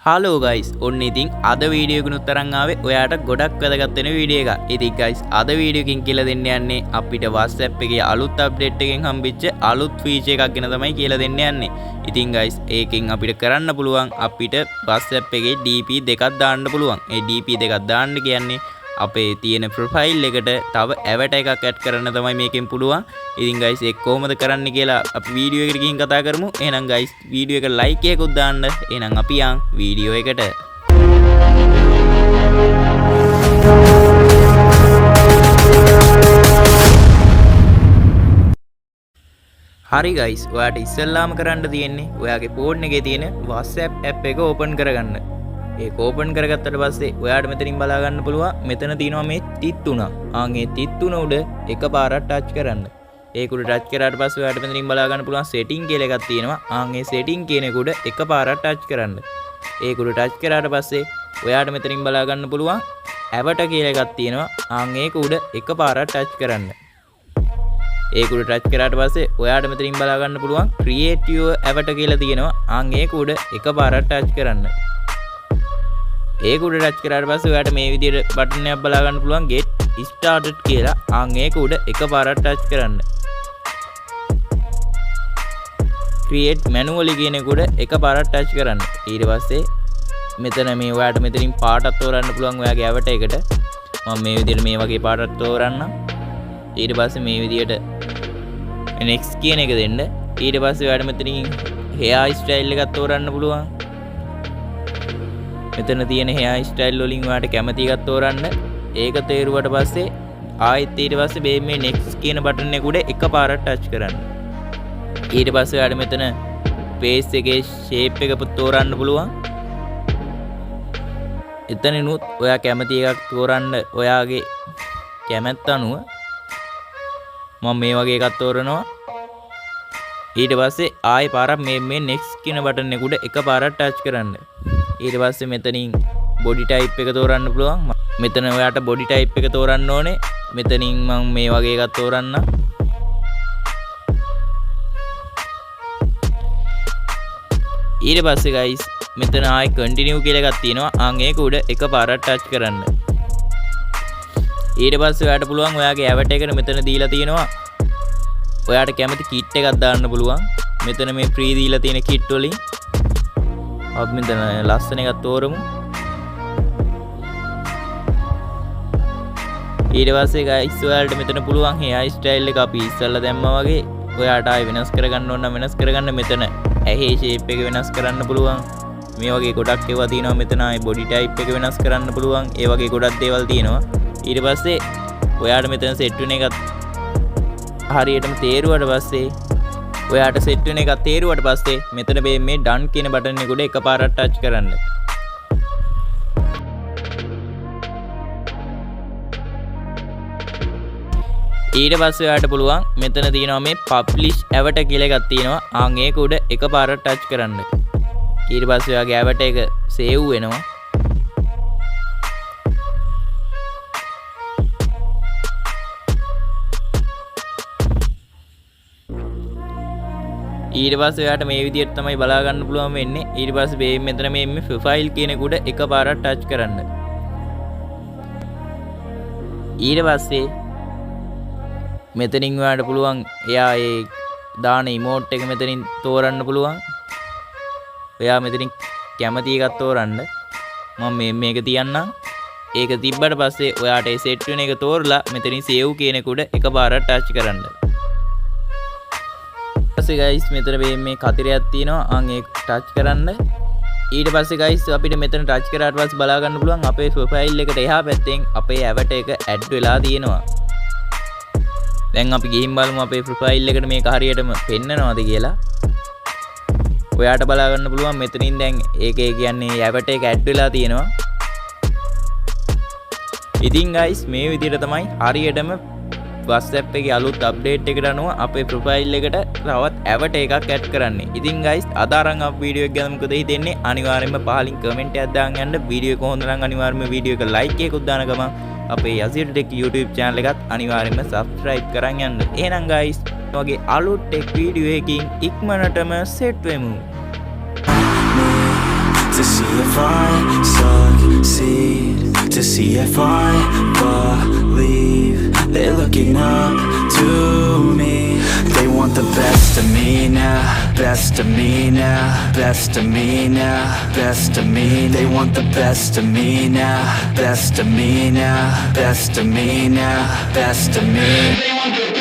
Hello guys ඔන්න ඉතින් අද වීඩියෝ එකකුත් තරන් ආවේ ඔයාට ගොඩක් වැදගත් වෙන වීඩියෝ එකක්. ඉතින් ගයිස් අද වීඩියෝ එකකින් කියලා දෙන්න යන්නේ අපිට WhatsApp එකේ අලුත් අප්ඩේට් එකෙන් හම්බෙච්ච අලුත් ෆීචර් එකක් ගැන තමයි කියලා දෙන්න යන්නේ. ඉතින් ගයිස් ඒකෙන් අපිට කරන්න පුළුවන් අපිට WhatsApp එකේ DP දෙකක් දාන්න පුළුවන්. ඒ DP දෙකක් දාන්න කියන්නේ අපේ තියෙන ප්‍රොෆයිල් එකට තව ඇවටර් එකක් ඇඩ් කරන්න තමයි මේකෙන් පුළුවන්. ඉතින් ගයිස් ඒක කොහොමද කරන්න කියලා අපි වීඩියෝ එකට ගිහින් කතා කරමු. එහෙනම් ගයිස් වීඩියෝ එක ලයික් එකකුත් දාන්න. එහෙනම් අපි යන් වීඩියෝ එකට. හරි ගයිස් ඔයාට ඉස්සෙල්ලාම කරන්න තියෙන්නේ ඔයාගේ ෆෝන් එකේ තියෙන WhatsApp app එක ඕපන් කරගන්න. ඒක ඕපන් කරගත්තට පස්සේ ඔයාට මෙතනින් බලා ගන්න පුළුවන් මෙතන තියෙනවා මේ තිත් තුන. ඒ තිත් තුන උඩ එකපාරක් ටච් කරන්න. ඒක උඩ ටච් කරාට පස්සේ ඔයාට මෙතනින් බලා ගන්න පුළුවන් setting කියලා එකක් තියෙනවා. ඒ setting කියන එක උඩ එකපාරක් ටච් කරන්න. ඒක උඩ ටච් කරාට පස්සේ ඔයාට මෙතනින් බලා ගන්න පුළුවන් avatar කියලා එකක් තියෙනවා. ඒක උඩ එකපාරක් ටච් කරන්න. ඒක උඩ ටච් කරාට පස්සේ ඔයාට මෙතනින් බලා ගන්න පුළුවන් create your avatar කියලා තියෙනවා. ඒක උඩ එකපාරක් ටච් කරන්න. ඒක උඩ ටච් කරාට පස්සේ ඔයාට මේ විදිහට බටන් එකක් බලා ගන්න පුළුවන් get started කියලා. ඒක උඩ එකපාරක් ටච් කරන්න. create manually කියන එක උඩ එකපාරක් ටච් කරන්න. ඊට පස්සේ මෙතන මේ ඔයාට මෙතනින් පාටක් තෝරන්න පුළුවන් ඔයාගේ avatar එකට. මම මේ විදිහට මේ වගේ පාටක් තෝරන්නම්. ඊට පස්සේ මේ විදිහට next කියන එක දෙන්න. ඊට පස්සේ ඔයාට මෙතනින් hair style එකක් තෝරන්න පුළුවන්. මෙතන තියෙන hair style වලින් ඔයාට කැමති එකක් තෝරන්න. ඒක තේරුවට පස්සේ ආයෙත් ඊට පස්සේ මේ next කියන බටන් එක උඩ එකපාරක් ටච් කරන්න. ඊට පස්සේ ඔයාට මෙතන face එකේ shape එක තෝරන්න පුළුවන්. එතනිනුත් ඔයා කැමති එකක් තෝරන්න ඔයාගේ කැමැත්ත අනුව මම මේ වගේ එකක් තෝරනවා. ඊට පස්සේ ආයෙ පාරක් මේ next කියන බටන් එක උඩ එකපාරක් ටච් කරන්න. ඊට පස්සේ මෙතනින් body type එක තෝරන්න පුළුවන්. මෙතන ඔයාට body type එක තෝරන්න ඕනේ. මෙතනින් මම මේ වගේ එකක් තෝරන්න. ඊට පස්සේ guys මෙතන ආයෙ continue කියලා එකක් තියෙනවා. ඒක උඩ එකපාරක් ටච් කරන්න. ඊට පස්සේ ඔයාට පුළුවන් ඔයාගේ avatar එකට මෙතන දීලා තියෙනවා ඔයාට කැමති kit එකක් දාන්න පුළුවන්. මෙතන මේ free දීලා තියෙන kit වලින් අපි මෙතන ලස්සන එකක් තෝරමු. ඊට පස්සේ guys ඔයාලට මෙතන පුළුවන් hair style එක අපි ඉස්සල්ලා දැම්මා වගේ ඔයාට ආයෙ වෙනස් කරගන්න ඕන නම් වෙනස් කරගන්න. මෙතන ඇහි shape එක වෙනස් කරන්න පුළුවන්. මේ වගේ ගොඩක් ඒවා තියෙනවා. මෙතන ආයෙ body type එක වෙනස් කරන්න පුළුවන්. ඒ වගේ ගොඩක් දේවල් තියෙනවා. ඊට පස්සේ ඔයාට මෙතන set වෙන එකත් හරියටම තේරුවට පස්සේ ඔයාට set වෙන එකත් තේරුවට පස්සේ මෙතන මේ done කියන බටන් එක උඩ එකපාරක් ටච් කරන්න. ඊට පස්සේ ඔයාට පුළුවන් මෙතන තියෙනවා මේ publish avatar කියලා එකක් තියෙනවා. ඒක උඩ එකපාරක් ටච් කරන්න. ඊට පස්සේ ඔයාගේ avatar එක save වෙනවා. ඊට පස්සේ ඔයාට මේ විදිහට තමයි බලා ගන්න පුළුවන් වෙන්නේ. ඊට පස්සේ මෙතන මේ profile කියන එක උඩ එකපාරක් ටච් කරන්න. ඊට පස්සේ මෙතනින් ඔයාට පුළුවන් එයා ඒ දාන emote එක මෙතනින් තෝරන්න පුළුවන්. ඔයා මෙතනින් කැමති එකක් තෝරන්න. මම මේක තියන්නම්. ඒක තිබ්බට පස්සේ ඔයාට ඒ set වෙන එක තෝරලා මෙතනින් save කියන එක උඩ එකපාරක් ටච් කරන්න. ඊට පස්සේ guys මෙතන මේ කතරයක් තියෙනවා. ඒක ටච් කරන්න. ඊට පස්සේ guys අපිට මෙතන ටච් කරාට පස්සේ බලා ගන්න පුළුවන් අපේ profile එකට එහා පැත්තෙන් අපේ avatar එක add වෙලා තියෙනවා. දැන් අපි ගිහින් බලමු අපේ profile එකට මේක හරියටම පෙන්නනවද කියලා. ඔයාට බලා ගන්න පුළුවන් මෙතනින් දැන් ඒකේ කියන්නේ avatar එක add වෙලා තියෙනවා. ඉතින් guys මේ විදිහට තමයි හරියටම WhatsApp එකේ අලුත් අප්ඩේට් එකට අනුව අපේ ප්‍රොෆයිල් එකට තවත් avatar එකක් ඇඩ් කරන්නේ. ඉතින් guys අද අරන් අප වීඩියෝ එක ගැන මොකද හිතෙන්නේ? අනිවාර්යයෙන්ම පහලින් කමෙන්ට් එකක් දාන්න යන්න. වීඩියෝ එක හොඳ නම් අනිවාර්යයෙන්ම වීඩියෝ එක ලයික් එකකුත් දාන ගමන් අපේ Yazir Tech YouTube channel එකත් අනිවාර්යයෙන්ම subscribe කරන් යන්න. එහෙනම් guys වගේ අලුත් tech වීඩියෝ එකකින් ඉක්මනටම සෙට් වෙමු. to see if I succeed, to see if I believe. They're looking up to me. They want the best of me now, best of me now, best of me now, best of me. They want the best of me now, best of me now, best of me now, best of me. They want the